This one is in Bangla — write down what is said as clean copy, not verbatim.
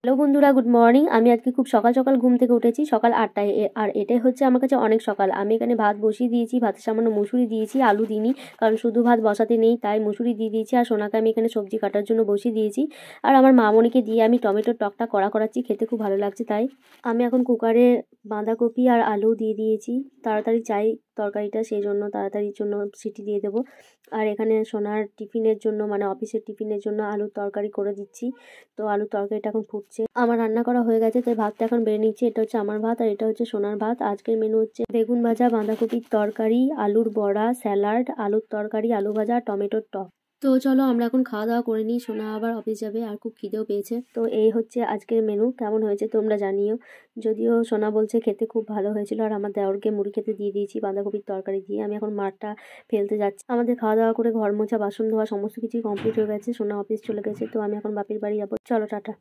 হ্যালো বন্ধুরা, গুড মর্নিং। আমি আজকে খুব সকাল সকাল ঘুম থেকে উঠেছি, সকাল 8টায়। আর এটাই হচ্ছে আমার কাছে অনেক সকাল। আমি এখানে ভাত বসিয়ে দিয়েছি, ভাতের সামান্য মুসুরি দিয়েছি, আলু দিইনি, কারণ শুধু ভাত বসাতে নেই, তাই মুসুরি দিয়ে দিয়েছি। আর সোনাকে আমি এখানে সবজি কাটার জন্য বসিয়ে দিয়েছি। আর আমার মামনিকে দিয়ে আমি টমেটোর টকটা কড়া করাচ্ছি, খেতে খুব ভালো লাগছে। তাই আমি এখন কুকারে বাঁধাকপি আর আলু দিয়ে দিয়েছি। তাড়াতাড়ি চাই তরকারিটা, সেই জন্য তাড়াতাড়ির জন্য সিটি দিয়ে দেবো। আর এখানে সোনার টিফিনের জন্য, মানে অফিসের টিফিনের জন্য আলুর তরকারি করে দিচ্ছি। তো আলুর তরকারিটা এখন ফুটছে। আমার রান্না করা হয়ে গেছে, তাই ভাতটা এখন বেড়ে নিচ্ছি। এটা হচ্ছে আমার ভাত আর এটা হচ্ছে সোনার ভাত। আজকের মেনু হচ্ছে বেগুন ভাজা, বাঁধাকপির তরকারি, আলুর বড়া, স্যালাড, আলুর তরকারি, আলু ভাজা, টমেটোর টক। তো চলো আমরা এখন খাওয়া দাওয়া করে নিই, সোনা আবার অফিস যাবে আর খুব খিদেও পেয়েছে। তো এই হচ্ছে আজকের মেনু। কেমন হয়েছে তোমরা জানিও। যদিও সোনা বলছে খেতে খুব ভালো হয়েছিল। আর আমার দেওরকে মুড়ি খেতে দিয়ে দিয়েছি বাঁধাকপির তরকারি দিয়ে। আমি এখন মাঠটা ফেলতে যাচ্ছি। আমাদের খাওয়া দাওয়া করে ঘর মোছা, বাসন ধোয়া সমস্ত কিছুই কমপ্লিট হয়ে গেছে। সোনা অফিস চলে গেছে, তো আমি এখন বাপের বাড়ি যাবো। চলো টাটা।